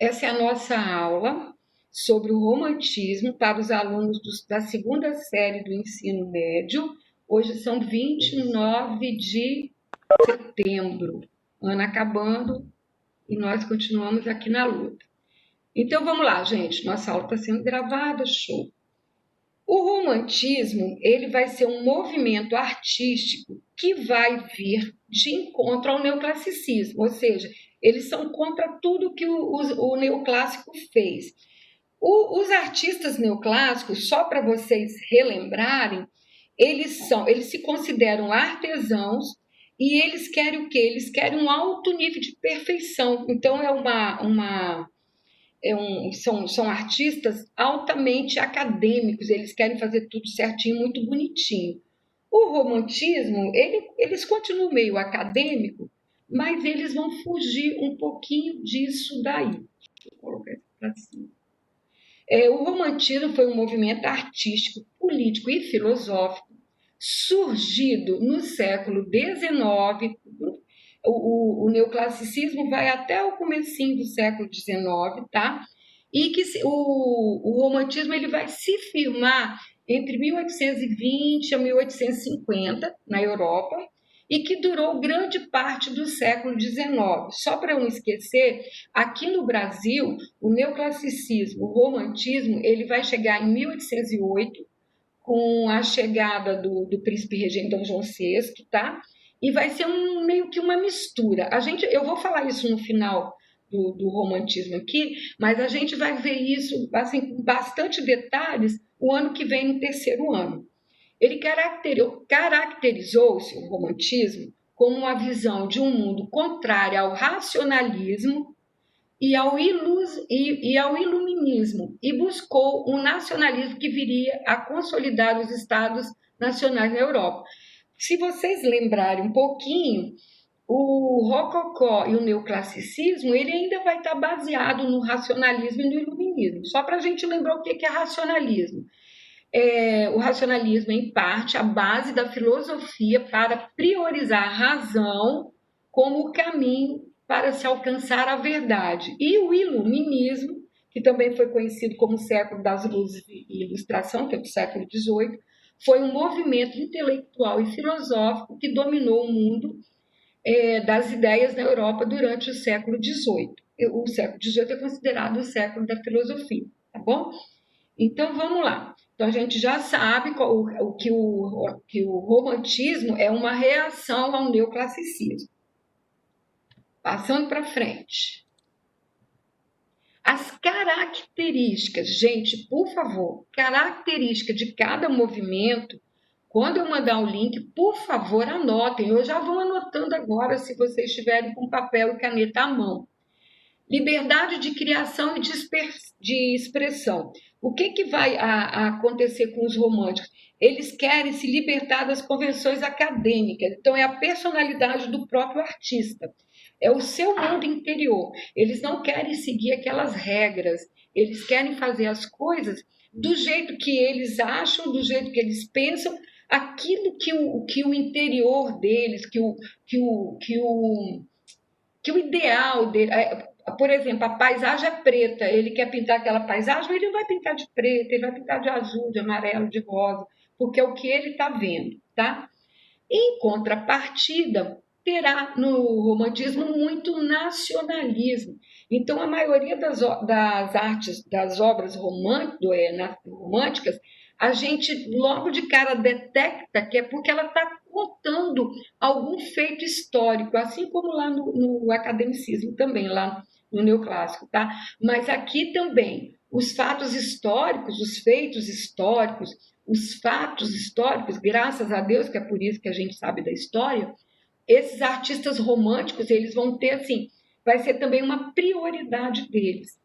essa é a nossa aula sobre o romantismo para os alunos da segunda série do ensino médio. Hoje são 29 de setembro, ano acabando, e nós continuamos aqui na luta. Então vamos lá, gente, nossa aula está sendo gravada, show. O romantismo, ele vai ser um movimento artístico que vai vir de encontro ao neoclassicismo, ou seja, eles são contra tudo que o neoclássico fez. Os artistas neoclássicos, só para vocês relembrarem, eles se consideram artesãos e eles querem o quê? Eles querem um alto nível de perfeição. Então, são artistas altamente acadêmicos, eles querem fazer tudo certinho, muito bonitinho. O romantismo, eles continuam meio acadêmico, mas eles vão fugir um pouquinho disso daí. Deixa eu colocar isso para cima. O romantismo foi um movimento artístico, político e filosófico surgido no século XIX. O neoclassicismo vai até o comecinho do século XIX, tá? E que o romantismo ele vai se firmar entre 1820 a 1850 na Europa e que durou grande parte do século XIX. Só para eu não esquecer, aqui no Brasil, o neoclassicismo, o romantismo, ele vai chegar em 1808, com a chegada do príncipe regente Dom João VI, tá? E vai ser meio que uma mistura. Eu vou falar isso no final do romantismo aqui, mas a gente vai ver isso assim, com bastante detalhes o ano que vem, no terceiro ano. Ele caracterizou-se, o romantismo, como uma visão de um mundo contrária ao racionalismo e ao iluminismo, e buscou um nacionalismo que viria a consolidar os estados nacionais na Europa. Se vocês lembrarem um pouquinho, o rococó e o neoclassicismo, ele ainda vai estar baseado no racionalismo e no iluminismo. Só para a gente lembrar o que é racionalismo. O racionalismo é, em parte, a base da filosofia para priorizar a razão como o caminho para se alcançar a verdade. E o iluminismo, que também foi conhecido como século das luzes e ilustração, que é do século XVIII, foi um movimento intelectual e filosófico que dominou o mundo das ideias na Europa durante o século XVIII. O século XVIII é considerado o século da filosofia, tá bom? Então, vamos lá. Então, a gente já sabe que o romantismo é uma reação ao neoclassicismo. Passando para frente. As características, gente, por favor, característica de cada movimento, quando eu mandar o link, por favor, anotem. Eu já vou anotando agora, se vocês estiverem com papel e caneta à mão. Liberdade de criação e de expressão. O que vai acontecer com os românticos? Eles querem se libertar das convenções acadêmicas. Então, é a personalidade do próprio artista. É o seu mundo interior. Eles não querem seguir aquelas regras. Eles querem fazer as coisas do jeito que eles acham, do jeito que eles pensam, aquilo que o interior deles, que o ideal dele. Por exemplo, a paisagem é preta, ele quer pintar aquela paisagem, mas ele não vai pintar de preto, ele vai pintar de azul, de amarelo, de rosa, porque é o que ele está vendo, tá? Em contrapartida, terá no romantismo muito nacionalismo. Então, a maioria das artes, das obras românticas, a gente logo de cara detecta que é porque ela está contando algum feito histórico, assim como lá no academicismo também, lá no neoclássico, tá? Mas aqui também, os fatos históricos, os feitos históricos, os fatos históricos, graças a Deus, que é por isso que a gente sabe da história, esses artistas românticos, eles vão ter, assim, vai ser também uma prioridade deles.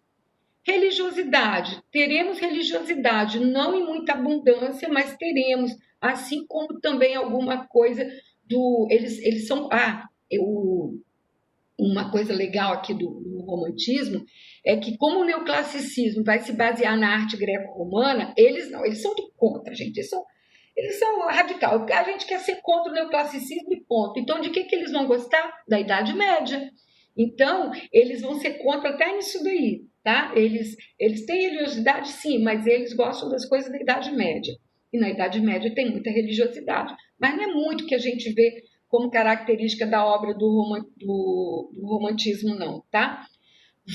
Religiosidade, teremos religiosidade, não em muita abundância, mas teremos, assim como também alguma coisa eles são, uma coisa legal aqui do romantismo é que, como o neoclassicismo vai se basear na arte greco-romana, eles são do contra, gente, eles são radical. A gente quer ser contra o neoclassicismo e ponto. Então, de que eles vão gostar? Da Idade Média. Então, eles vão ser contra até nisso daí, tá? Eles têm religiosidade, sim, mas eles gostam das coisas da Idade Média. E na Idade Média tem muita religiosidade, mas não é muito que a gente vê como característica da obra do romantismo, não, tá?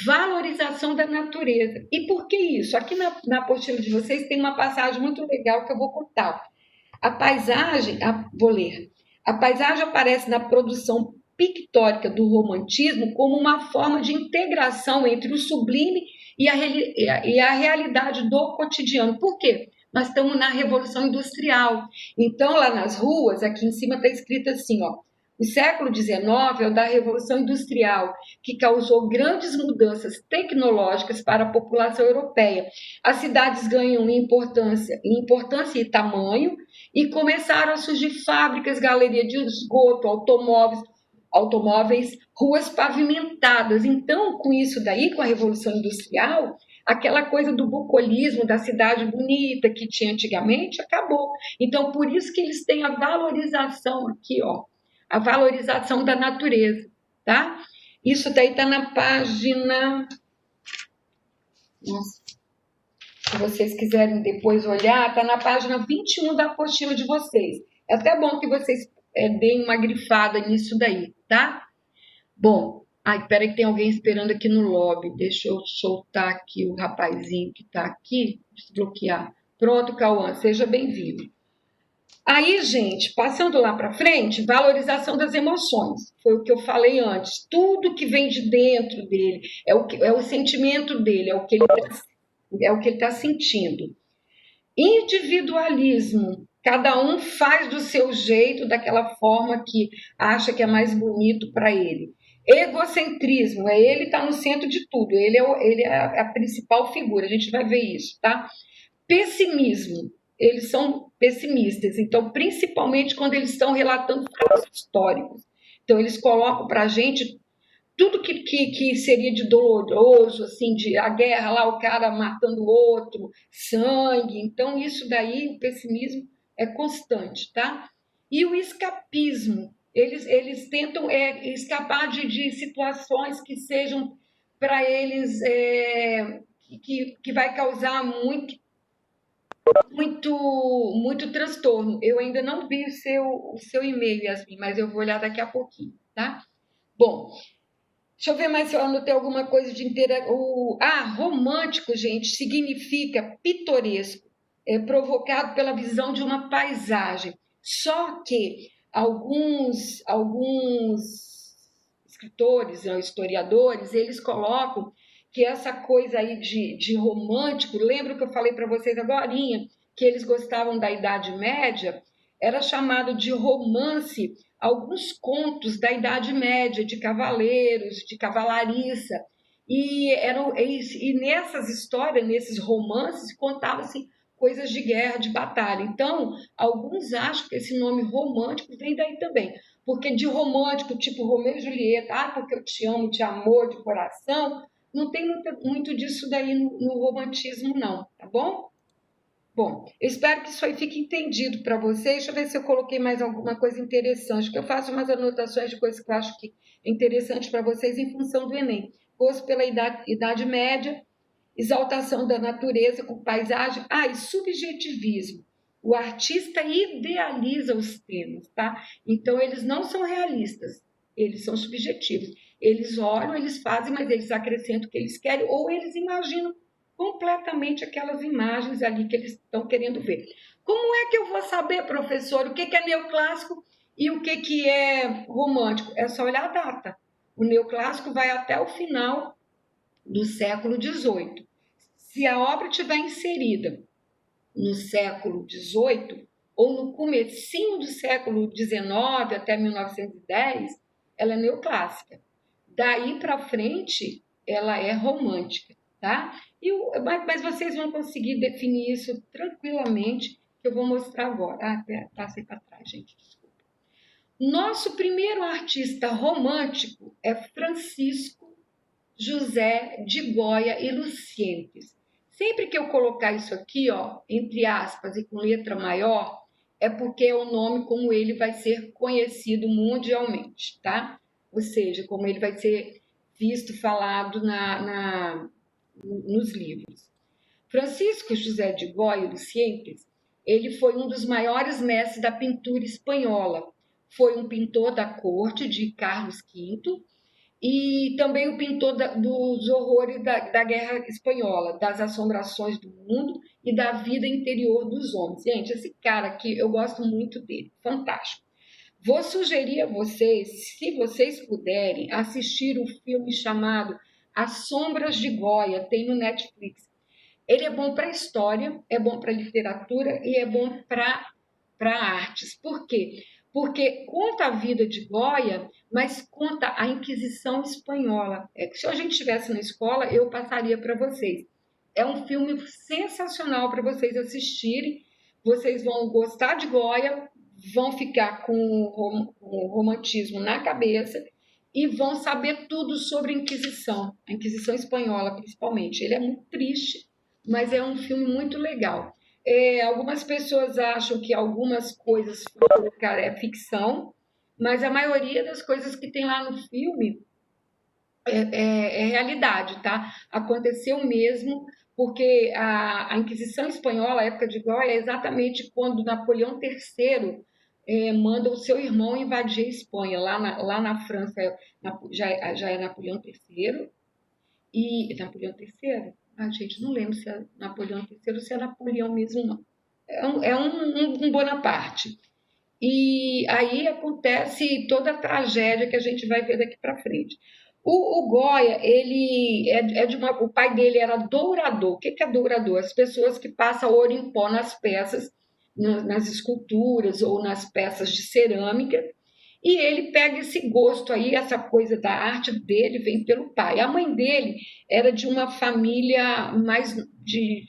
Valorização da natureza. E por que isso? Aqui na apostila de vocês tem uma passagem muito legal que eu vou contar. A paisagem, vou ler. A paisagem aparece na produção pictórica do romantismo como uma forma de integração entre o sublime e a realidade do cotidiano. Por quê? Nós estamos na Revolução Industrial. Então, lá nas ruas, aqui em cima está escrito assim, ó, o século XIX é o da Revolução Industrial, que causou grandes mudanças tecnológicas para a população europeia. As cidades ganham importância e tamanho, e começaram a surgir fábricas, galerias de esgoto, automóveis, ruas pavimentadas. Então, com isso daí, com a Revolução Industrial, aquela coisa do bucolismo, da cidade bonita que tinha antigamente, acabou. Então, por isso que eles têm a valorização aqui, ó, a valorização da natureza, tá? Isso daí está na página... Nossa. Se vocês quiserem depois olhar, está na página 21 da apostila de vocês. É até bom que vocês deem uma grifada nisso daí, tá? Bom, espera que tem alguém esperando aqui no lobby. Deixa eu soltar aqui o rapazinho que está aqui, desbloquear. Pronto, Cauã, seja bem-vindo. Aí, gente, passando lá para frente, valorização das emoções. Foi o que eu falei antes. Tudo que vem de dentro dele, é o sentimento dele, é o que ele está sentindo. Individualismo. Cada um faz do seu jeito, daquela forma que acha que é mais bonito para ele. Egocentrismo, ele está no centro de tudo, ele é a principal figura, a gente vai ver isso, tá? Pessimismo, eles são pessimistas, então, principalmente quando eles estão relatando fatos históricos. Então, eles colocam para a gente tudo que seria de doloroso, assim, de a guerra lá, o cara matando o outro, sangue. Então, isso daí, o pessimismo é constante, tá? E o escapismo, eles tentam escapar de situações que sejam para eles que vai causar muito transtorno. Eu ainda não vi o seu e-mail, Yasmin, mas eu vou olhar daqui a pouquinho, tá? Bom, deixa eu ver mais se eu anotei alguma coisa de romântico, gente, significa pitoresco, provocado pela visão de uma paisagem. Só que alguns escritores, historiadores, eles colocam que essa coisa aí de romântico, lembra que eu falei para vocês agorinha, que eles gostavam da Idade Média, era chamado de romance alguns contos da Idade Média, de cavaleiros, de cavalariça, e nessas histórias, nesses romances, contavam-se coisas de guerra, de batalha. Então, alguns acham que esse nome romântico vem daí também, porque de romântico, tipo Romeu e Julieta, porque eu te amo de amor, de coração, não tem muito disso daí no romantismo, não, tá bom? Bom, eu espero que isso aí fique entendido para vocês. Deixa eu ver se eu coloquei mais alguma coisa interessante, que eu faço umas anotações de coisas que eu acho que é interessante para vocês em função do Enem. Gosto pela Idade Média, exaltação da natureza com paisagem. E subjetivismo. O artista idealiza os temas, tá? Então, eles não são realistas, eles são subjetivos. Eles olham, eles fazem, mas eles acrescentam o que eles querem, ou eles imaginam completamente aquelas imagens ali que eles estão querendo ver. Como é que eu vou saber, professor, o que é neoclássico e o que é romântico? É só olhar a data. O neoclássico vai até o final do século XVIII. Se a obra estiver inserida no século XVIII ou no comecinho do século XIX até 1910, ela é neoclássica. Daí para frente, ela é romântica, tá? Mas vocês vão conseguir definir isso tranquilamente, que eu vou mostrar agora. Passei para trás, gente, desculpa. Nosso primeiro artista romântico é Francisco José de Goya e Lucientes. Sempre que eu colocar isso aqui, ó, entre aspas e com letra maior, é porque é o nome como ele vai ser conhecido mundialmente, tá? Ou seja, como ele vai ser visto, falado nos livros. Francisco José de Goya dos Siempres, ele foi um dos maiores mestres da pintura espanhola. Foi um pintor da corte de Carlos V e também o pintor dos horrores da Guerra Espanhola, das assombrações do mundo e da vida interior dos homens. Gente, esse cara aqui, eu gosto muito dele, fantástico. Vou sugerir a vocês, se vocês puderem, assistir um filme chamado As Sombras de Goya, tem no Netflix. Ele é bom para história, é bom para literatura e é bom para artes. Por quê? Porque conta a vida de Goya, mas conta a Inquisição Espanhola. Se a gente estivesse na escola, eu passaria para vocês. É um filme sensacional para vocês assistirem. Vocês vão gostar de Goya, vão ficar com o romantismo na cabeça e vão saber tudo sobre a Inquisição Espanhola, principalmente. Ele é muito triste, mas é um filme muito legal. Algumas pessoas acham que algumas coisas é ficção, mas a maioria das coisas que tem lá no filme é realidade, tá? Aconteceu mesmo, porque a Inquisição Espanhola, a época de Goya, é exatamente quando Napoleão III manda o seu irmão invadir a Espanha. Lá na França já é Napoleão III. E Napoleão III? Ah, gente, não lembro se é Napoleão III ou se é Napoleão mesmo, não. É um Bonaparte. E aí acontece toda a tragédia que a gente vai ver daqui para frente. O Goya, ele o pai dele era dourador. O que é dourador? As pessoas que passam ouro em pó nas peças, nas esculturas ou nas peças de cerâmica. E ele pega esse gosto aí, essa coisa da arte dele vem pelo pai. A mãe dele era de uma família mais de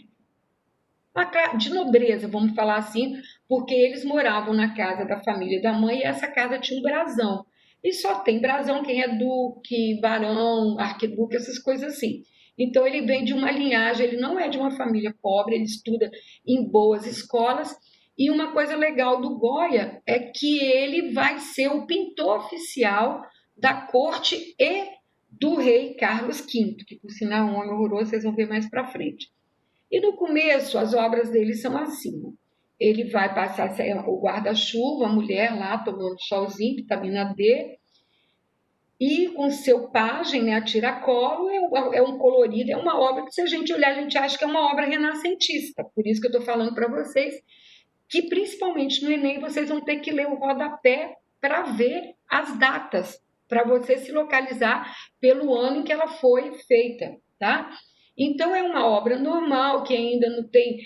nobreza, vamos falar assim, porque eles moravam na casa da família da mãe e essa casa tinha um brasão. E só tem brasão quem é duque, barão, arquiduque, essas coisas assim. Então ele vem de uma linhagem, ele não é de uma família pobre, ele estuda em boas escolas. E uma coisa legal do Goya é que ele vai ser o pintor oficial da corte e do rei Carlos V, que por sinal é um homem horroroso, vocês vão ver mais para frente. E no começo, as obras dele são assim. Ele vai passar o guarda-chuva, a mulher lá tomando solzinho, vitamina D, e com seu pajem, né, a tiracolo, é um colorido, é uma obra que, se a gente olhar, a gente acha que é uma obra renascentista. Por isso que eu estou falando para vocês que, principalmente no Enem, vocês vão ter que ler o rodapé para ver as datas, para você se localizar pelo ano em que ela foi feita, tá? Então, é uma obra normal, que ainda não tem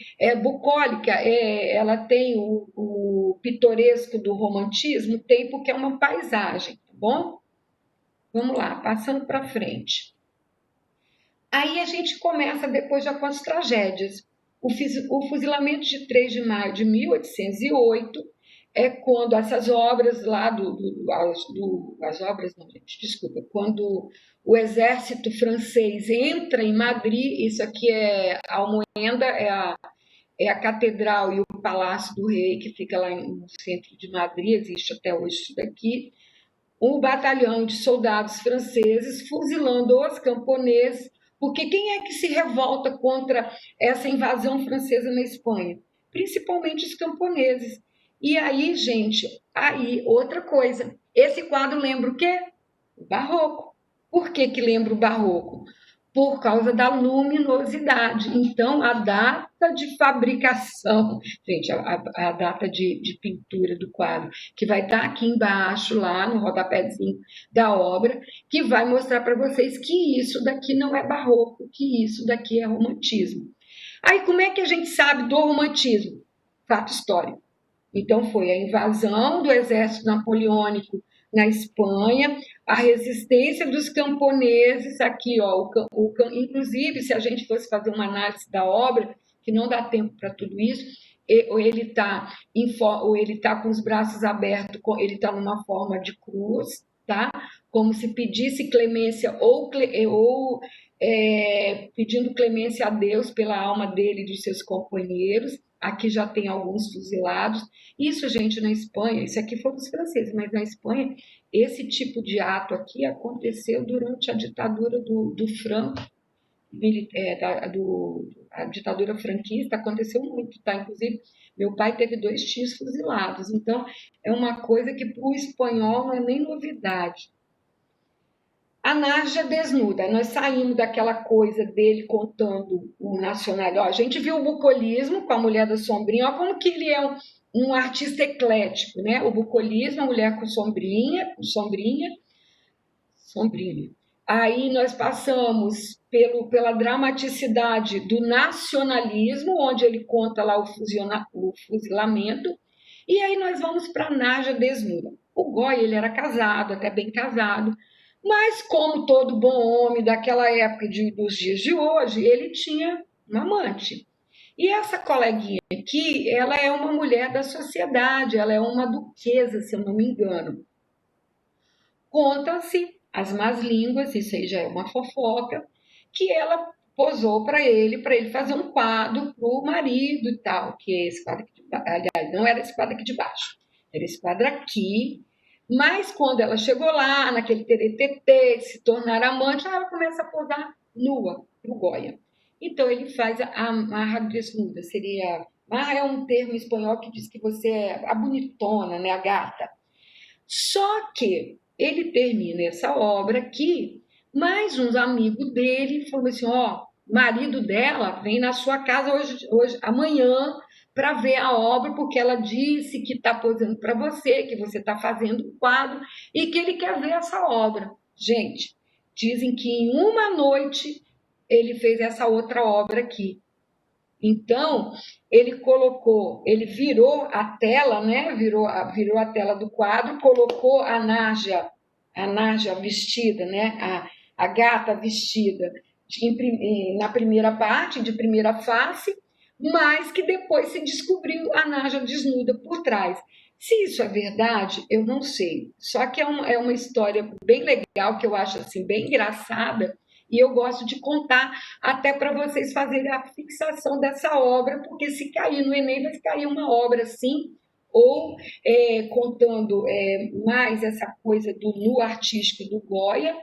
bucólica, ela tem o pitoresco do romantismo, tem porque é uma paisagem, tá bom? Vamos lá, passando para frente. Aí a gente começa depois já com as tragédias. O fuzilamento de 3 de maio de 1808 é quando essas obras lá as obras não, gente, desculpa, quando o exército francês entra em Madrid, isso aqui é a Almoenda, é a catedral e o palácio do rei que fica lá no centro de Madrid, existe até hoje isso daqui, um batalhão de soldados franceses fuzilando os camponeses, porque quem é que se revolta contra essa invasão francesa na Espanha? Principalmente os camponeses. E aí, gente, outra coisa, esse quadro lembra o quê? O barroco. Por que lembra o barroco? Por causa da luminosidade. Então, a data de fabricação, gente, a data de pintura do quadro, que vai estar aqui embaixo, lá no rodapézinho da obra, que vai mostrar para vocês que isso daqui não é barroco, que isso daqui é romantismo. Aí, como é que a gente sabe do romantismo? Fato histórico. Então, foi a invasão do exército napoleônico na Espanha, a resistência dos camponeses aqui, ó, inclusive, se a gente fosse fazer uma análise da obra, que não dá tempo para tudo isso, ou ele está com os braços abertos, ele está numa forma de cruz, tá? Como se pedisse clemência ou pedindo clemência a Deus pela alma dele e dos seus companheiros. Aqui já tem alguns fuzilados. Isso, gente, na Espanha, isso aqui foi dos franceses, mas na Espanha Esse tipo de ato aqui aconteceu durante a ditadura do Franco, a ditadura franquista, aconteceu muito, tá? Inclusive, meu pai teve 2 tios fuzilados, então é uma coisa que para o espanhol não é nem novidade. A Nádia desnuda, nós saímos daquela coisa dele contando o nacional. Ó, a gente viu o bucolismo com a mulher da sombrinha, olha como que ele é um artista eclético, né? O bucolismo, a mulher com sombrinha, sombrinha. Aí nós passamos pela dramaticidade do nacionalismo, onde ele conta lá o fuzilamento, e aí nós vamos para a Nádia desnuda. O Goya, ele era casado, até bem casado, mas como todo bom homem daquela época dos dias de hoje, ele tinha uma amante. E essa coleguinha aqui, ela é uma mulher da sociedade, ela é uma duquesa, se eu não me engano. Conta-se as más línguas, isso aí já é uma fofoca, que ela posou para ele fazer um quadro para o marido e tal, que é esse quadro aqui de baixo. Aliás, não era esse quadro aqui de baixo, era esse quadro aqui. Mas quando ela chegou lá, naquele teretetê, de se tornar amante, ela começa a posar nua para o Goya. Então ele faz a marra desnuda, seria... Marra é um termo espanhol que diz que você é a bonitona, né, a gata. Só que ele termina essa obra aqui, mais uns amigos dele falou assim, ó, marido dela vem na sua casa hoje amanhã para ver a obra, porque ela disse que está posando para você, que você está fazendo um quadro e que ele quer ver essa obra. Gente, dizem que em uma noite ele fez essa outra obra aqui. Então, ele virou a tela, né? Virou a tela do quadro, colocou a Nádia vestida, né? A gata vestida na primeira parte, de primeira face, mas que depois se descobriu a Nádia desnuda por trás. Se isso é verdade, eu não sei. Só que é uma história bem legal, que eu acho assim, bem engraçada, e eu gosto de contar até para vocês fazerem a fixação dessa obra, porque se cair no Enem, vai cair uma obra assim, ou contando mais essa coisa do nu artístico do Goya,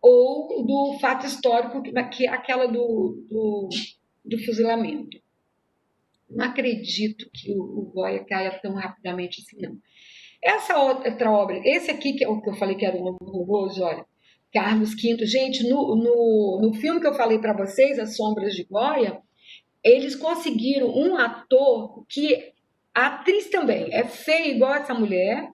ou do fato histórico, que é aquela do fuzilamento. Não acredito que o Goya caia tão rapidamente assim, não. Essa outra obra, esse aqui que eu falei que era um horroroso, olha, Carlos V. Gente, no filme que eu falei para vocês, As Sombras de Goya, eles conseguiram um ator que... A atriz também é feia igual essa mulher,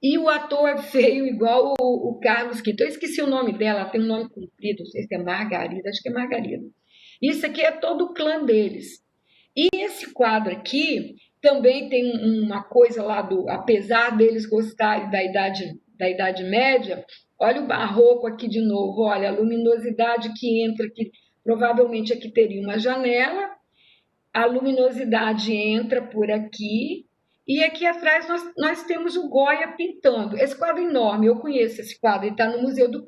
e o ator é feio igual o Carlos V. Eu esqueci o nome dela, ela tem um nome comprido, não sei se é Margarida, acho que é Margarida. Isso aqui é todo o clã deles. E esse quadro aqui também tem uma coisa lá apesar deles gostarem da Idade Média, olha o barroco aqui de novo, olha a luminosidade que entra aqui, provavelmente aqui teria uma janela, a luminosidade entra por aqui, e aqui atrás nós temos o Goya pintando. Esse quadro é enorme, eu conheço esse quadro, ele está no Museu do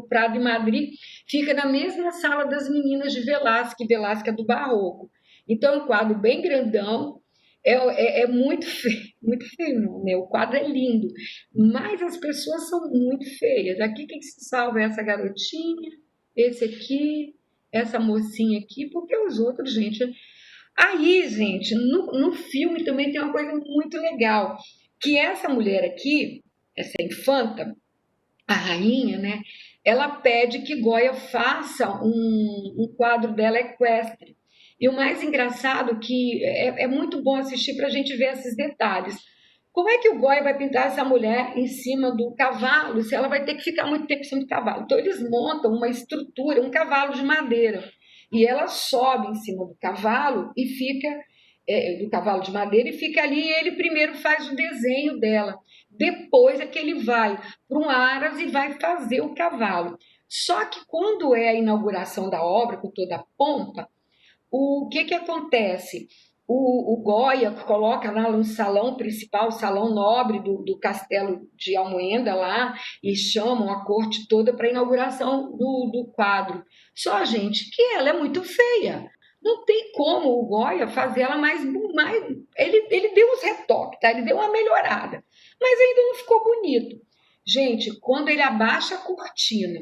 Prado em Madrid, fica na mesma sala das meninas de Velázquez é do Barroco. Então é um quadro bem grandão, é muito feio não, né? O quadro é lindo, mas as pessoas são muito feias. Aqui quem se salva é essa garotinha, esse aqui, essa mocinha aqui, porque os outros, gente... Aí, gente, no filme também tem uma coisa muito legal, que essa mulher aqui, essa infanta, a rainha, né? Ela pede que Goya faça um quadro dela equestre. E o mais engraçado que é muito bom assistir para a gente ver esses detalhes. Como é que o Goya vai pintar essa mulher em cima do cavalo, se ela vai ter que ficar muito tempo em cima do cavalo? Então eles montam uma estrutura, um cavalo de madeira, e ela sobe em cima do cavalo e fica do cavalo de madeira e fica ali, e ele primeiro faz o desenho dela. Depois é que ele vai para um aras e vai fazer o cavalo. Só que quando é a inauguração da obra, com toda a pompa, o que acontece? O Goya coloca lá no salão principal, o salão nobre do castelo de Almoenda lá, e chamam a corte toda para a inauguração do quadro. Só, gente, que ela é muito feia. Não tem como o Goya fazer ela mais... Ele deu uns retoques, tá? Ele deu uma melhorada, mas ainda não ficou bonito. Gente, quando ele abaixa a cortina,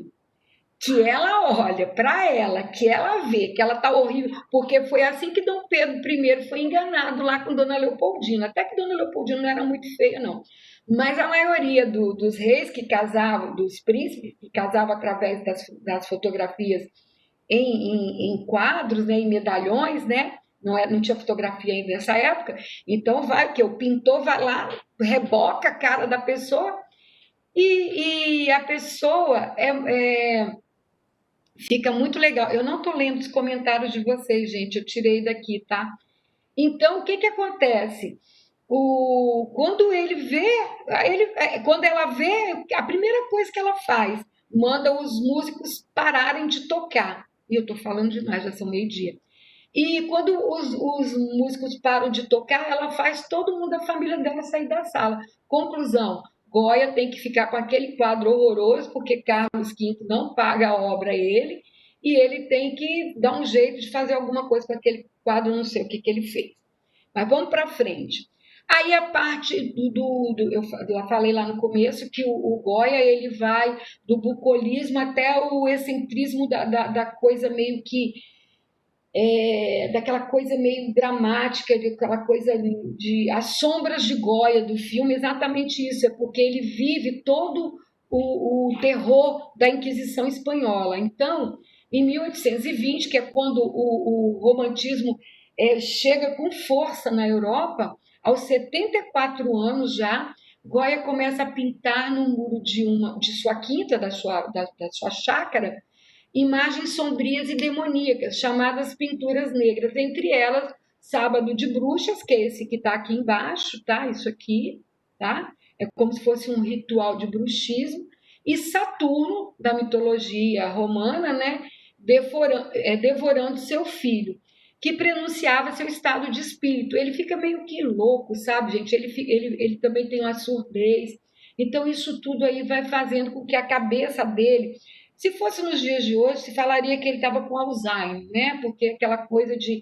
que ela olha para ela, que ela vê que ela tá horrível, porque foi assim que Dom Pedro I foi enganado lá com Dona Leopoldina. Até que Dona Leopoldina não era muito feia, não. Mas a maioria dos reis que casavam, dos príncipes que casavam através das fotografias em quadros, né, em medalhões, né? Não tinha fotografia ainda nessa época. Então vai que o pintor vai lá, reboca a cara da pessoa e a pessoa fica muito legal. Eu não estou lendo os comentários de vocês, gente. Eu tirei daqui, tá? Então, o que que acontece? Quando ele vê, quando ela vê, a primeira coisa que ela faz, manda os músicos pararem de tocar. E eu estou falando demais, já são meio-dia. E quando os músicos param de tocar, ela faz todo mundo da família dela sair da sala. Conclusão: Goya tem que ficar com aquele quadro horroroso, porque Carlos V não paga a obra a ele, e ele tem que dar um jeito de fazer alguma coisa com aquele quadro, não sei o que ele fez. Mas vamos para frente. Aí a parte eu falei lá no começo que o Goya ele vai do bucolismo até o excentrismo da coisa meio que daquela coisa meio dramática, aquela coisa de as sombras de Goya do filme, exatamente isso, é porque ele vive todo o terror da Inquisição Espanhola. Então, em 1820, que é quando o romantismo chega com força na Europa, aos 74 anos já, Goya começa a pintar no muro de sua quinta, da sua chácara, imagens sombrias e demoníacas, chamadas pinturas negras, entre elas Sábado de Bruxas, que é esse que está aqui embaixo, tá? Isso aqui, tá? É como se fosse um ritual de bruxismo, e Saturno, da mitologia romana, né? Devorando seu filho, que prenunciava seu estado de espírito. Ele fica meio que louco, sabe, gente? Ele também tem uma surdez. Então, isso tudo aí vai fazendo com que a cabeça dele, se fosse nos dias de hoje, se falaria que ele estava com Alzheimer, né? Porque aquela coisa de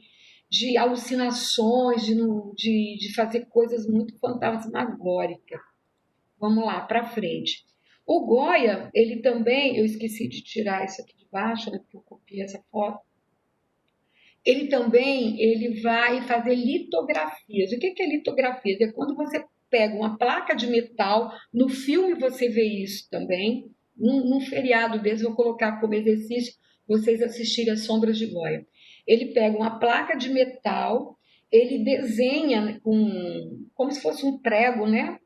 alucinações, de fazer coisas muito fantasmagóricas. Vamos lá, para frente. O Goya, ele também, eu esqueci de tirar isso aqui de baixo, né, porque eu copiei essa foto. Ele vai fazer litografias. O que é litografias? É quando você pega uma placa de metal, no filme você vê isso também, num feriado desse, vou colocar como exercício vocês assistirem As Sombras de Goya. Ele pega uma placa de metal, ele desenha como se fosse um prego, né?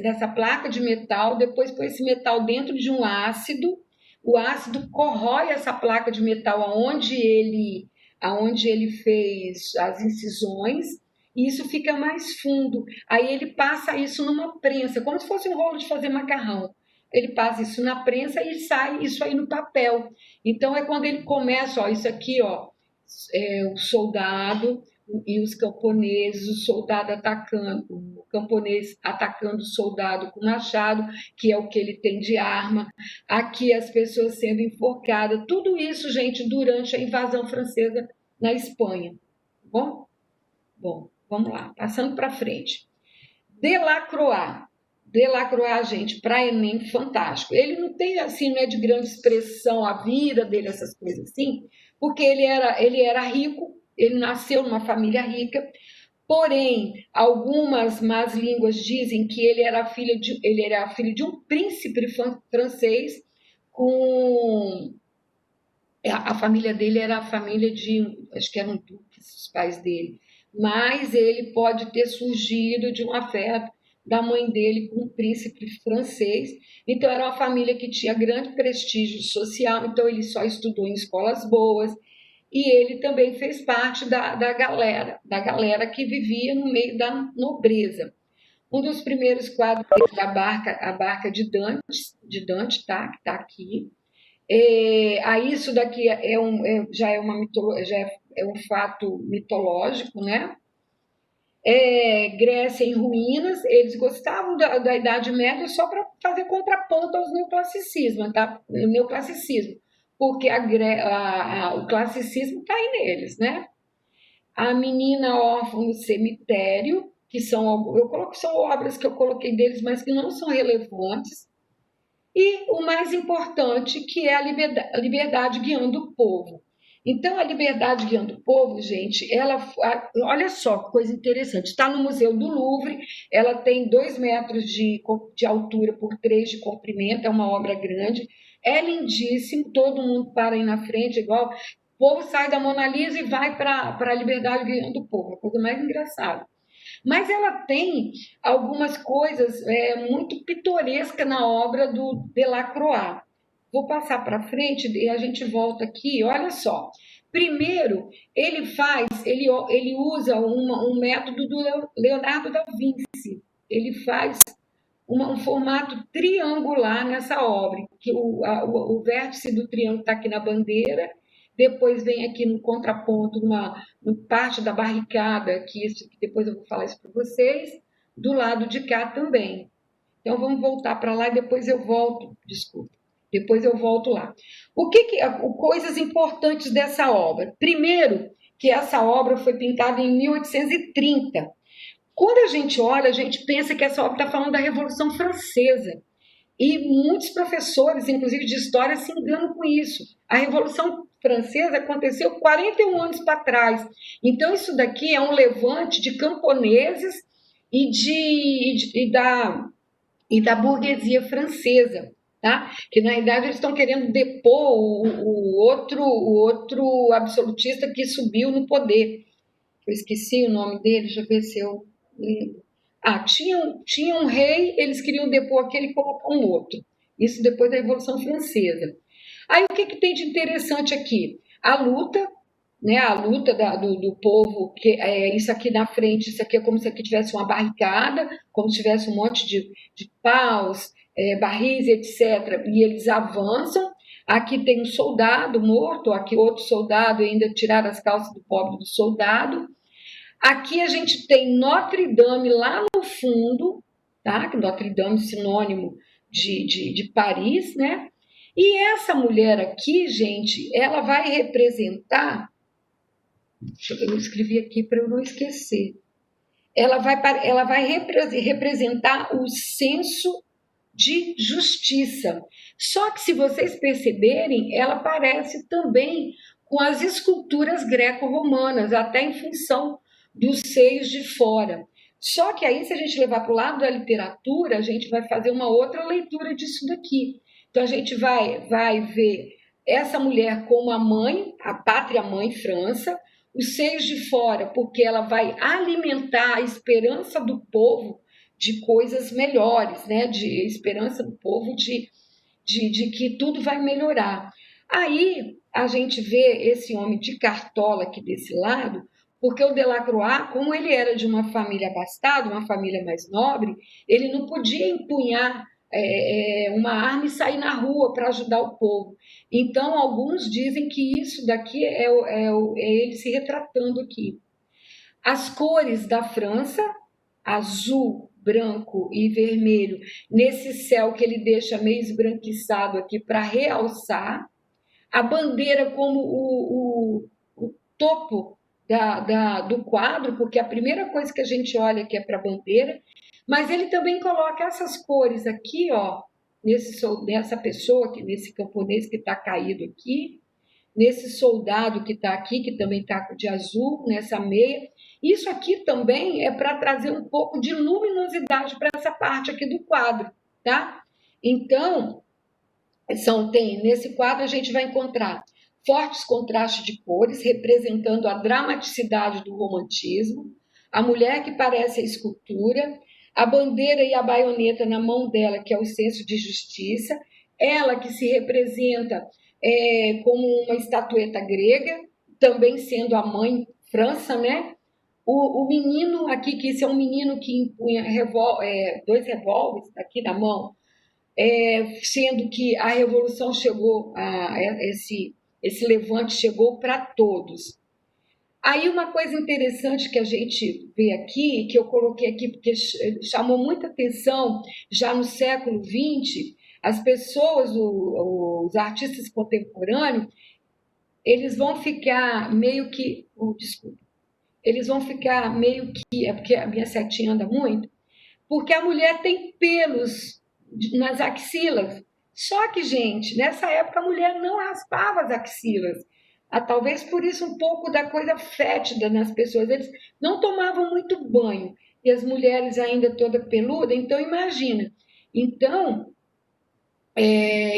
Nessa placa de metal, depois põe esse metal dentro de um ácido, o ácido corrói essa placa de metal aonde ele fez as incisões, e isso fica mais fundo. Aí ele passa isso numa prensa, como se fosse um rolo de fazer macarrão. Ele passa isso na prensa e sai isso aí no papel. Então é quando ele começa, ó, isso aqui, ó, o soldado e os camponeses, o camponês atacando o soldado com machado, que é o que ele tem de arma, aqui as pessoas sendo enforcadas, tudo isso, gente, durante a invasão francesa na Espanha. Tá bom? Bom, vamos lá, passando para frente. Delacroix. Delacroix, gente, para Enem, fantástico. Ele não tem, assim, não é de grande expressão a vida dele, essas coisas assim, porque ele era rico, ele nasceu numa família rica, porém, algumas más línguas dizem que ele era filho de um príncipe francês com... A família dele era a família acho que eram duques, os pais dele, mas ele pode ter surgido de um afeto da mãe dele com um príncipe francês. Então era uma família que tinha grande prestígio social, então ele só estudou em escolas boas, e ele também fez parte da galera que vivia no meio da nobreza. Um dos primeiros quadros é a barca de Dante, tá? Que está aqui. Aí isso daqui já é um fato mitológico, né? Grécia em ruínas, eles gostavam da Idade Média só para fazer contraponto aos neoclassicismo, tá? O neoclassicismo, porque o classicismo está aí neles, né? A menina órfã no cemitério, que são, eu coloco, são obras que eu coloquei deles, mas que não são relevantes, e o mais importante, que é a liberdade guiando o povo. Então, a liberdade guiando o povo, gente, olha só que coisa interessante, está no Museu do Louvre, ela tem 2 metros de altura por 3 de comprimento, é uma obra grande, é lindíssimo, todo mundo para aí na frente, igual, o povo sai da Mona Lisa e vai para a liberdade guiando o povo, a coisa mais engraçada. Mas ela tem algumas coisas muito pitorescas na obra do Delacroix. Vou passar para frente e a gente volta aqui. Olha só. Primeiro, ele usa um método do Leonardo da Vinci. Ele faz um formato triangular nessa obra, que o vértice do triângulo está aqui na bandeira, depois vem aqui no contraponto, no parte da barricada, que depois eu vou falar isso para vocês, do lado de cá também. Então vamos voltar para lá e depois eu volto, desculpa, depois eu volto lá. Coisas importantes dessa obra? Primeiro, que essa obra foi pintada em 1830. Quando a gente olha, a gente pensa que essa obra está falando da Revolução Francesa. E muitos professores, inclusive de história, se enganam com isso. A Revolução Francesa aconteceu 41 anos para trás. Então, isso daqui é um levante de camponeses e da burguesia francesa. Tá? Que, na verdade, eles estão querendo depor o outro absolutista que subiu no poder. Eu esqueci o nome dele, deixa eu ver se eu lembro. Tinha um rei, eles queriam depor aquele e colocar um outro. Isso depois da Revolução Francesa. Aí o que tem de interessante aqui? A luta, né? A luta do povo, que isso aqui na frente, isso aqui é como se aqui tivesse uma barricada, como se tivesse um monte de paus, barris, etc. E eles avançam. Aqui tem um soldado morto, aqui outro soldado, ainda tiraram as calças do pobre do soldado. Aqui a gente tem Notre Dame lá no fundo, tá? Notre Dame sinônimo de Paris, né? E essa mulher aqui, gente, ela vai representar. Eu escrevi aqui para eu não esquecer. Ela vai representar o senso de justiça. Só que, se vocês perceberem, ela parece também com as esculturas greco-romanas, até em função dos seios de fora. Só que aí, se a gente levar para o lado da literatura, a gente vai fazer uma outra leitura disso daqui. Então, a gente vai ver essa mulher como a mãe, a pátria-mãe França, os seios de fora, porque ela vai alimentar a esperança do povo de coisas melhores, né? De esperança do povo de que tudo vai melhorar. Aí a gente vê esse homem de cartola aqui desse lado, porque o Delacroix, como ele era de uma família abastada, uma família mais nobre, ele não podia empunhar uma arma e sair na rua para ajudar o povo. Então, alguns dizem que isso daqui é ele se retratando aqui. As cores da França, azul, branco e vermelho, nesse céu que ele deixa meio esbranquiçado aqui para realçar. A bandeira como o topo do quadro, porque a primeira coisa que a gente olha aqui é para a bandeira, mas ele também coloca essas cores aqui, ó, nessa pessoa, nesse camponês que está caído aqui, nesse soldado que está aqui, que também está de azul, nessa meia. Isso aqui também é para trazer um pouco de luminosidade para essa parte aqui do quadro, tá? Então, nesse quadro a gente vai encontrar fortes contrastes de cores, representando a dramaticidade do romantismo, a mulher que parece a escultura, a bandeira e a baioneta na mão dela, que é o senso de justiça, ela que se representa como uma estatueta grega, também sendo a mãe França, né? O menino aqui, que esse é um menino que empunha 2 revólveres aqui na mão, sendo que a revolução chegou, esse levante chegou para todos. Aí uma coisa interessante que a gente vê aqui, que eu coloquei aqui porque chamou muita atenção já no século XX, as pessoas, os artistas contemporâneos, eles vão ficar meio que, desculpa, eles vão ficar meio que, é porque a minha setinha anda muito, porque a mulher tem pelos nas axilas. Só que, gente, nessa época a mulher não raspava as axilas. Talvez por isso um pouco da coisa fétida nas pessoas. Eles não tomavam muito banho. E as mulheres ainda toda peluda, então imagina. Então,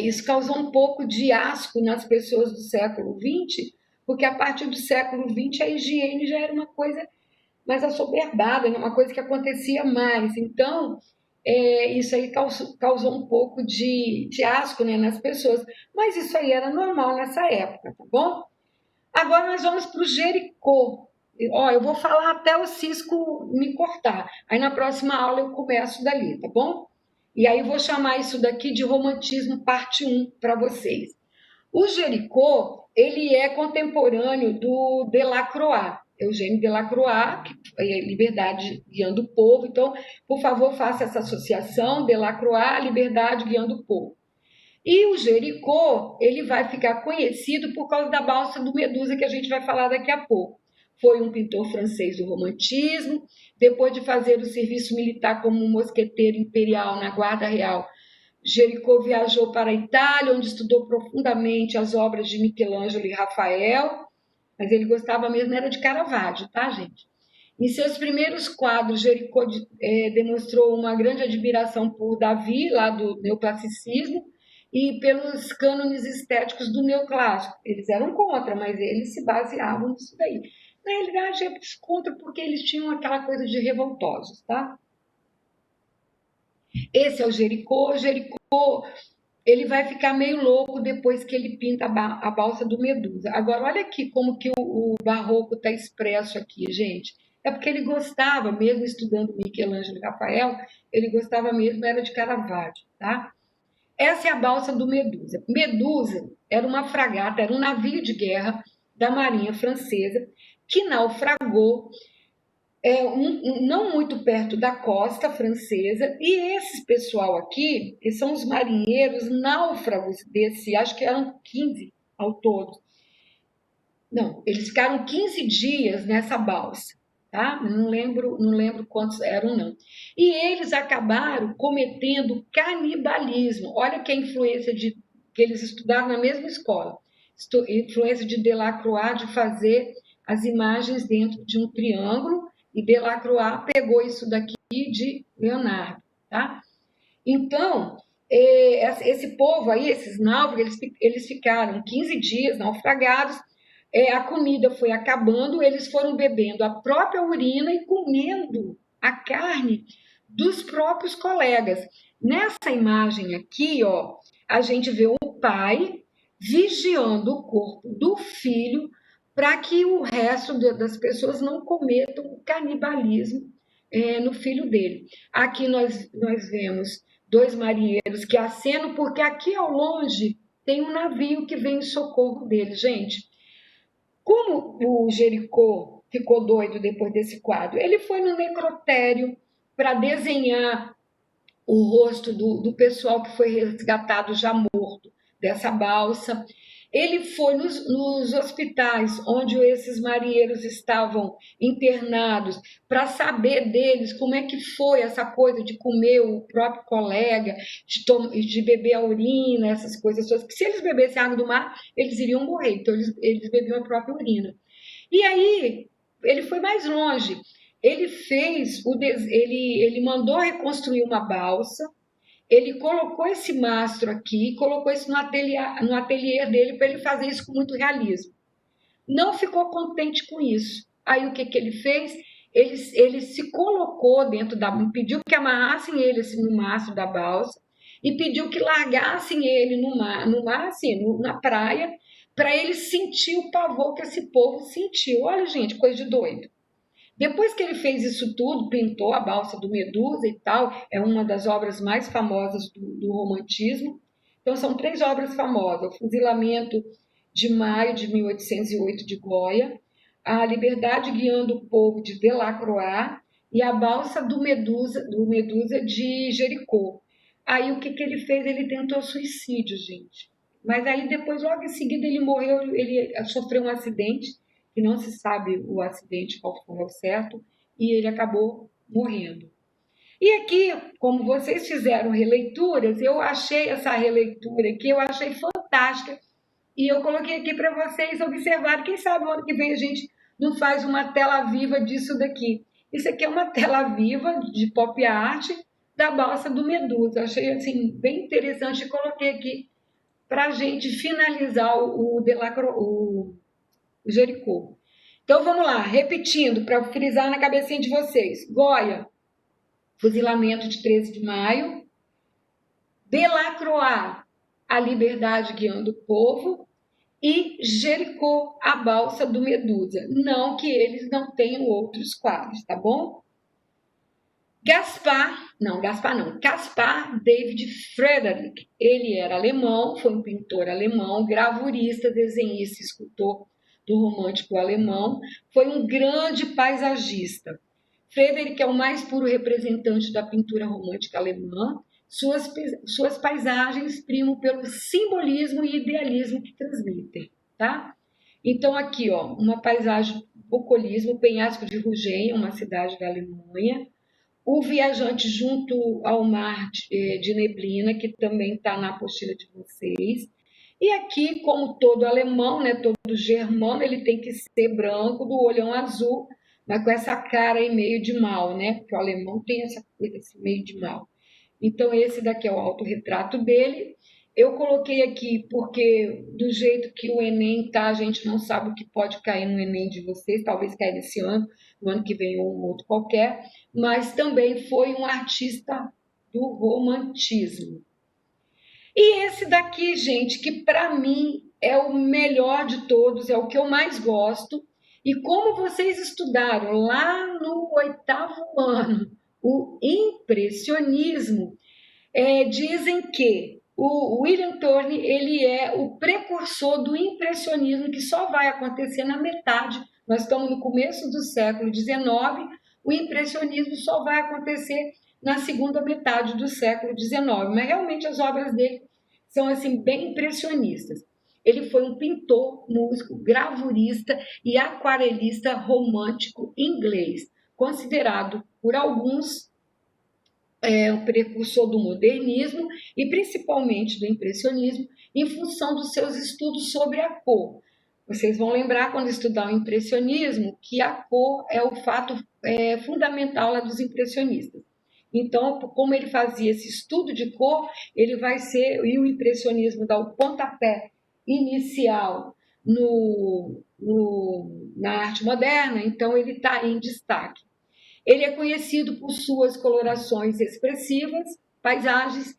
isso causou um pouco de asco nas pessoas do século XX, porque a partir do século XX a higiene já era uma coisa mais assoberbada, né? Uma coisa que acontecia mais. Então, isso aí causou um pouco de asco, né, nas pessoas. Mas isso aí era normal nessa época, tá bom? Agora nós vamos para o Jericó. Ó, eu vou falar até o Cisco me cortar. Aí na próxima aula eu começo dali, tá bom? E aí eu vou chamar isso daqui de romantismo parte 1 para vocês. O Jericó, ele é contemporâneo do Delacroix, Eugênio Delacroix, que é Liberdade Guiando o Povo. Então, por favor, faça essa associação, Delacroix, Liberdade Guiando o Povo. E o Jericó, ele vai ficar conhecido por causa da balsa do Medusa, que a gente vai falar daqui a pouco. Foi um pintor francês do romantismo, depois de fazer o serviço militar como mosqueteiro imperial na Guarda Real, Jericó viajou para a Itália, onde estudou profundamente as obras de Michelangelo e Rafael, mas ele gostava mesmo era de Caravaggio, tá, gente? Em seus primeiros quadros, Jericó demonstrou uma grande admiração por Davi, lá do neoclassicismo, e pelos cânones estéticos do neoclássico. Eles eram contra, mas eles se baseavam nisso daí. Na realidade, é contra porque eles tinham aquela coisa de revoltosos, tá? Esse é o Jericó. O Jericó, ele vai ficar meio louco depois que ele pinta a balsa do Medusa. Agora, olha aqui como que o barroco está expresso aqui, gente. É porque ele gostava, mesmo estudando Michelangelo e Rafael, ele gostava mesmo, era de Caravaggio, tá? Essa é a balsa do Medusa. Medusa era uma fragata, era um navio de guerra da Marinha Francesa que naufragou não muito perto da costa francesa, e esse pessoal aqui, que são os marinheiros náufragos desse, acho que eram 15 ao todo. Não, eles ficaram 15 dias nessa balsa, tá? Não lembro quantos eram, não. E eles acabaram cometendo canibalismo. Olha que a influência que eles estudaram na mesma escola. Influência de Delacroix de fazer as imagens dentro de um triângulo, e Delacroix pegou isso daqui de Leonardo, tá? Então, esse povo aí, esses náufragos, eles ficaram 15 dias naufragados, a comida foi acabando, eles foram bebendo a própria urina e comendo a carne dos próprios colegas. Nessa imagem aqui, ó, a gente vê o pai vigiando o corpo do filho para que o resto das pessoas não cometam o canibalismo no filho dele. Aqui nós vemos dois marinheiros que acenam, porque aqui ao longe tem um navio que vem em socorro dele, gente. Como o Jericó ficou doido depois desse quadro? Ele foi no necrotério para desenhar o rosto do pessoal que foi resgatado já morto dessa balsa. Ele foi nos hospitais onde esses marinheiros estavam internados para saber deles como é que foi essa coisa de comer o próprio colega, de beber a urina, essas coisas todas. Porque se eles bebessem água do mar, eles iriam morrer. Então eles bebiam a própria urina. E aí ele foi mais longe. Ele mandou reconstruir uma balsa. Ele colocou esse mastro aqui, colocou isso no ateliê dele para ele fazer isso com muito realismo. Não ficou contente com isso. Aí o que ele fez? Ele se colocou pediu que amarrassem ele assim, no mastro da balsa e pediu que largassem ele no mar assim, na praia, para ele sentir o pavor que esse povo sentiu. Olha, gente, coisa de doido. Depois que ele fez isso tudo, pintou a balsa do Medusa e tal, é uma das obras mais famosas do romantismo. Então, são 3 obras famosas: o Fuzilamento de Maio de 1808 de Goya, a Liberdade Guiando o Povo de Delacroix e a balsa do Medusa de Jericó. Aí o que ele fez? Ele tentou suicídio, gente. Mas aí depois, logo em seguida, ele morreu, ele sofreu um acidente, que não se sabe o acidente qual foi ao certo, e ele acabou morrendo. E aqui, como vocês fizeram releituras, eu achei essa releitura aqui, eu achei fantástica, e eu coloquei aqui para vocês observarem. Quem sabe o ano que vem a gente não faz uma tela viva disso daqui. Isso aqui é uma tela viva de pop art da balsa do Medusa. Achei assim bem interessante e coloquei aqui para a gente finalizar o Jericó. Então vamos lá, repetindo para frisar na cabecinha de vocês. Goya, fuzilamento de 13 de maio. Delacroix, a liberdade guiando o povo. E Jericó, a balsa do Medusa. Não que eles não tenham outros quadros, tá bom? Caspar David Friedrich. Ele era alemão, foi um pintor alemão, gravurista, desenhista, escultor do romântico alemão. Foi um grande paisagista. Friedrich é o mais puro representante da pintura romântica alemã. Suas paisagens primam pelo simbolismo e idealismo que transmitem, tá? Então aqui, ó, uma paisagem bucolismo, penhasco de Ruggen, uma cidade da Alemanha. O viajante junto ao mar de neblina, que também está na apostila de vocês. E aqui, como todo alemão, né, todo germano, ele tem que ser branco, do olhão azul, mas com essa cara aí meio de mal, né? Porque o alemão tem essa coisa, esse meio de mal. Então, esse daqui é o autorretrato dele. Eu coloquei aqui porque, do jeito que o Enem tá, a gente não sabe o que pode cair no Enem de vocês, talvez caia nesse ano, no ano que vem ou um outro qualquer, mas também foi um artista do romantismo. E esse daqui, gente, que para mim é o melhor de todos, é o que eu mais gosto. E como vocês estudaram lá no 8º ano o impressionismo, dizem que o William Turner ele é o precursor do impressionismo, que só vai acontecer na metade. Nós estamos no começo do século XIX, o impressionismo só vai acontecer na segunda metade do século XIX, mas realmente as obras dele são assim bem impressionistas. Ele foi um pintor, músico, gravurista e aquarelista romântico inglês, considerado por alguns o precursor do modernismo e principalmente do impressionismo, em função dos seus estudos sobre a cor. Vocês vão lembrar, quando estudar o impressionismo, que a cor é o fato fundamental lá dos impressionistas. Então, como ele fazia esse estudo de cor, ele vai ser, e o impressionismo dá o pontapé inicial na arte moderna, então ele está em destaque. Ele é conhecido por suas colorações expressivas, paisagens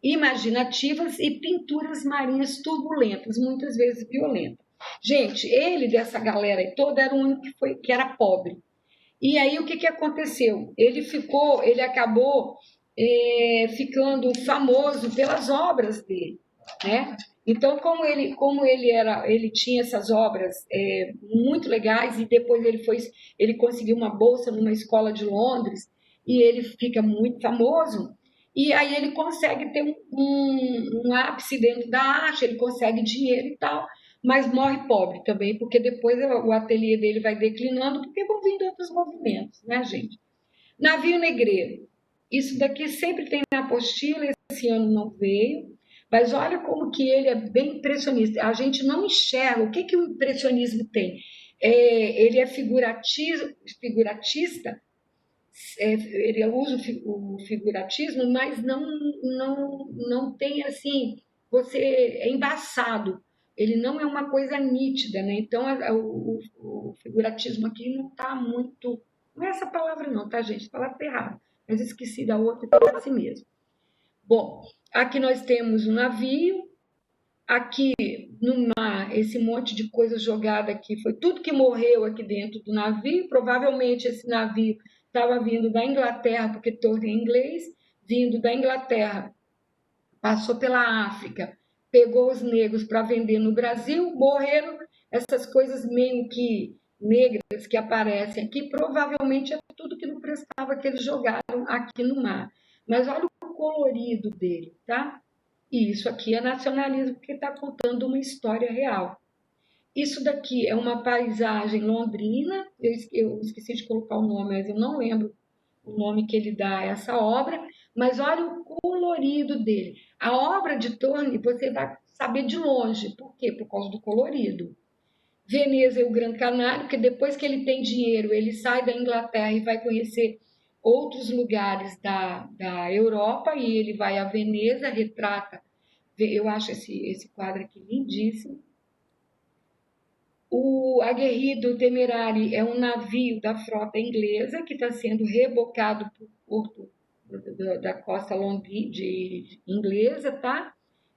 imaginativas e pinturas marinhas turbulentas, muitas vezes violentas. Gente, ele dessa galera toda era o único que era pobre. E aí o que aconteceu? Ele acabou ficando famoso pelas obras dele, né? Então, como ele tinha essas obras muito legais e depois ele conseguiu uma bolsa numa escola de Londres e ele fica muito famoso. E aí ele consegue ter um ápice dentro da arte, ele consegue dinheiro e tal, mas morre pobre também, porque depois o ateliê dele vai declinando, porque vão vindo outros movimentos, né, gente? Navio negreiro. Isso daqui sempre tem na apostila, esse ano não veio, mas olha como que ele é bem impressionista. A gente não enxerga o que o impressionismo tem. Ele é figuratista, ele usa o figuratismo, mas não tem assim, você é embaçado. Ele não é uma coisa nítida, né? Então o figuratismo aqui não está muito. Não é essa palavra, não, tá, gente? Palavra errada. Mas esqueci da outra, então é assim mesmo. Bom, aqui nós temos um navio, aqui no mar, esse monte de coisa jogada aqui, foi tudo que morreu aqui dentro do navio. Provavelmente esse navio estava vindo da Inglaterra, porque todo em inglês, vindo da Inglaterra, passou pela África, pegou os negros para vender no Brasil, morreram essas coisas meio que negras que aparecem aqui, provavelmente é tudo que não prestava que eles jogaram aqui no mar. Mas olha o colorido dele, tá? E isso aqui é nacionalismo, porque está contando uma história real. Isso daqui é uma paisagem londrina, eu esqueci de colocar o nome, mas eu não lembro o nome que ele dá a essa obra, mas olha o colorido dele. A obra de Torne você vai saber de longe, por quê? Por causa do colorido. Veneza e o Gran Canário, porque depois que ele tem dinheiro, ele sai da Inglaterra e vai conhecer outros lugares da Europa, e ele vai a Veneza, retrata, eu acho esse quadro aqui lindíssimo. O Aguerrido Temerari é um navio da frota inglesa que está sendo rebocado para o porto da costa inglesa, tá?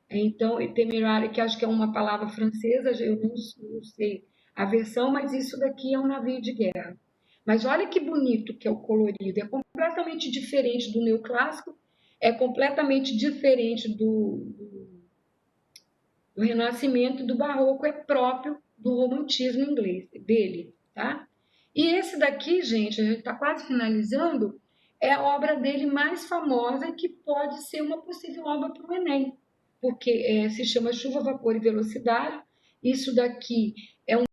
Então, Temerari, que acho que é uma palavra francesa, eu não sei a versão, mas isso daqui é um navio de guerra. Mas olha que bonito que é o colorido, é completamente diferente do neoclássico, é completamente diferente do Renascimento, do Barroco, é próprio do romantismo inglês, dele, tá? E esse daqui, gente, a gente está quase finalizando, é a obra dele mais famosa que pode ser uma possível obra para o Enem, porque se chama Chuva, Vapor e Velocidade. Isso daqui é um